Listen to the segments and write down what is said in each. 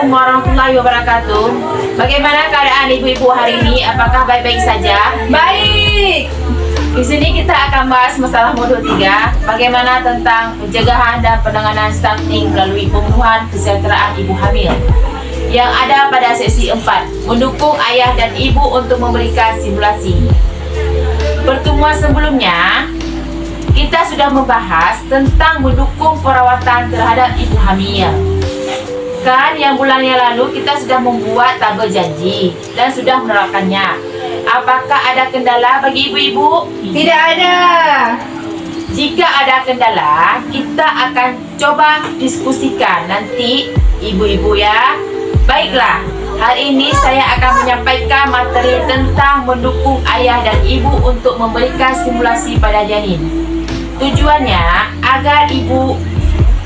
Assalamualaikum warahmatullahi wabarakatuh. Bagaimana keadaan ibu-ibu hari ini? Apakah baik-baik saja? Baik. Di sini kita akan bahas masalah modul 3. Bagaimana tentang pencegahan dan penanganan stunting melalui pemenuhan kesejahteraan ibu hamil. Yang ada pada sesi 4, mendukung ayah dan ibu untuk memberikan simulasi. Pertemuan sebelumnya, kita sudah membahas tentang mendukung perawatan terhadap ibu hamil. Kan yang bulan yang lalu kita sudah membuat tabel janji dan sudah menerapkannya. Apakah ada kendala bagi ibu-ibu? Tidak ada. Jika ada kendala, kita akan coba diskusikan nanti ibu-ibu ya. Baiklah, hari ini saya akan menyampaikan materi tentang mendukung ayah dan ibu untuk memberikan simulasi pada janin. Tujuannya agar ibu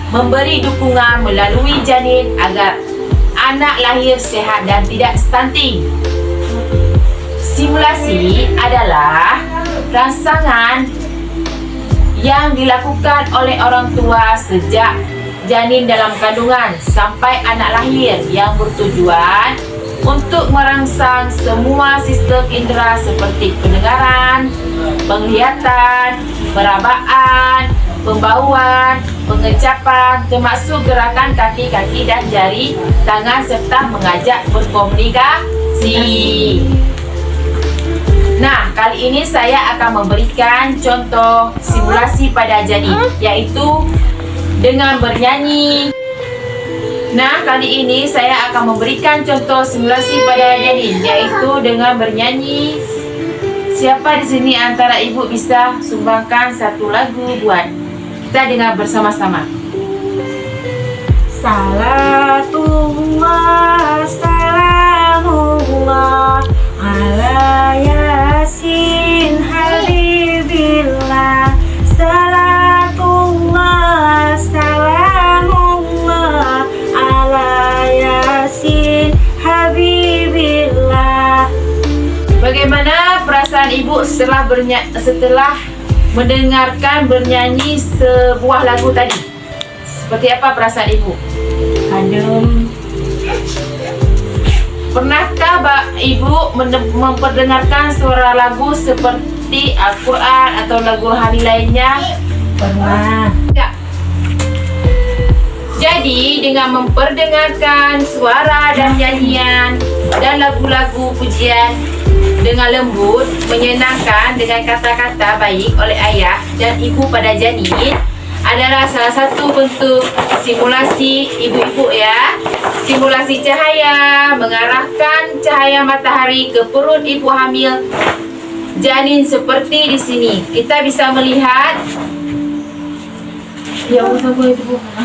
memberi dukungan melalui janin agar anak lahir sehat dan tidak stunting. Simulasi adalah rangsangan yang dilakukan oleh orang tua sejak janin dalam kandungan sampai anak lahir yang bertujuan untuk merangsang semua sistem indera seperti pendengaran, penglihatan, perabaan, pembauan, pengecapan, termasuk gerakan kaki-kaki dan jari tangan serta mengajak berkomunikasi. Nah, kali ini saya akan memberikan contoh simulasi pada janin, yaitu dengan bernyanyi. Nah, kali ini saya akan memberikan contoh simulasi pada janin, yaitu dengan bernyanyi. Siapa di sini antara ibu bisa sumbangkan satu lagu buat kita dengar bersama-sama? Salatullah, salamullah ala yasin habibillah. Salatullah, salamullah ala yasin habibillah. Bagaimana perasaan ibu setelah mendengarkan bernyanyi sebuah lagu tadi? Seperti apa perasaan ibu? Adem. Pernahkah ibu memperdengarkan suara lagu seperti Al-Quran atau lagu rohani lainnya? Pernah. Ya. Jadi dengan memperdengarkan suara dan nyanyian dan lagu-lagu pujian dengan lembut, menyenangkan dengan kata-kata baik oleh ayah dan ibu pada janin adalah salah satu bentuk simulasi ibu-ibu ya. Simulasi cahaya mengarahkan cahaya matahari ke perut ibu hamil janin seperti di sini. Kita bisa melihat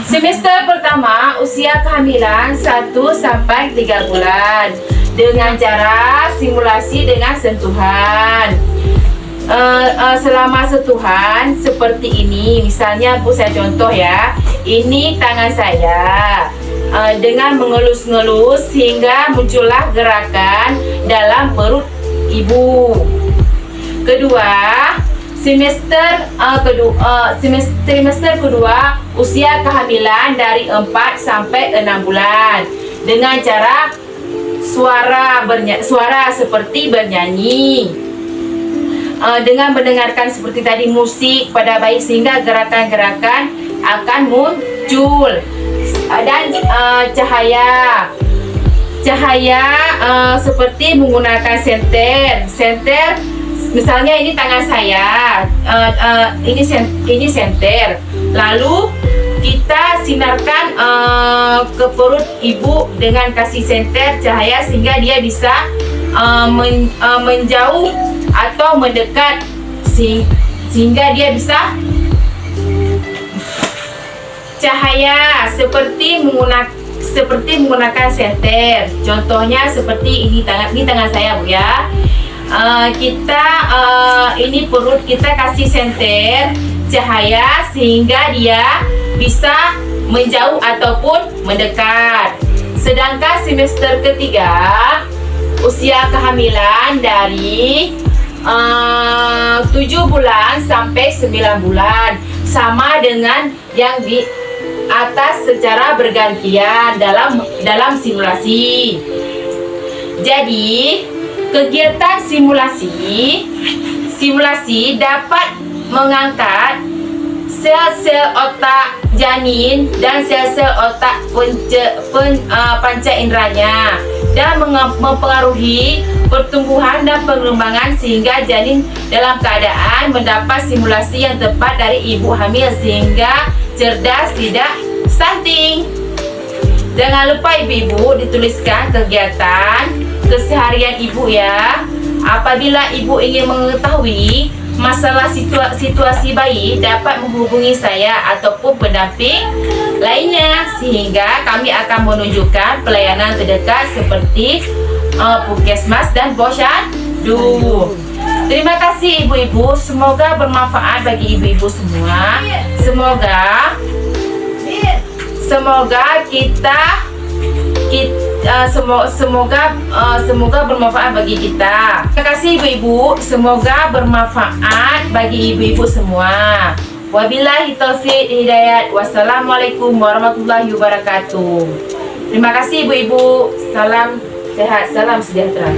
semester pertama usia kehamilan 1 sampai 3 bulan dengan cara simulasi dengan sentuhan. Selama sentuhan seperti ini, misalnya Bu, saya contoh ya, ini tangan saya dengan mengelus-ngelus hingga muncullah gerakan dalam perut ibu. Kedua, trimester kedua usia kehamilan dari 4 sampai 6 bulan dengan cara suara seperti bernyanyi. Dengan mendengarkan seperti tadi musik pada bayi sehingga gerakan-gerakan akan muncul. Dan cahaya seperti menggunakan senter. Misalnya ini tangan saya, ini senter. Lalu kita sinarkan ke perut ibu dengan kasih senter cahaya sehingga dia bisa menjauh atau mendekat sehingga dia bisa cahaya seperti menggunakan senter. Contohnya seperti ini tangan saya Bu ya. Ini perut kita kasih senter cahaya sehingga dia bisa menjauh ataupun mendekat. Sedangkan semester ketiga usia kehamilan dari 7 bulan sampai 9 bulan sama dengan yang atas secara bergantian dalam simulasi. Jadi, kegiatan simulasi dapat mengangkat sel-sel otak janin dan sel-sel otak panca inderanya dan mempengaruhi pertumbuhan dan pengembangan sehingga janin dalam keadaan mendapat stimulasi yang tepat dari ibu hamil sehingga cerdas tidak stunting. Jangan lupa ibu-ibu dituliskan kegiatan keseharian ibu ya. Apabila ibu ingin mengetahui masalah situasi bayi dapat menghubungi saya ataupun pendamping lainnya sehingga kami akan menunjukkan pelayanan terdekat seperti Puskesmas dan Posyandu. Terima kasih ibu-ibu, semoga bermanfaat bagi ibu-ibu semua. Semoga bermanfaat bagi kita. Terima kasih ibu-ibu, semoga bermanfaat bagi ibu-ibu semua. Wabillahi taufiq hidayat. Wassalamualaikum warahmatullahi wabarakatuh. Terima kasih ibu-ibu. Salam sehat, salam sejahtera.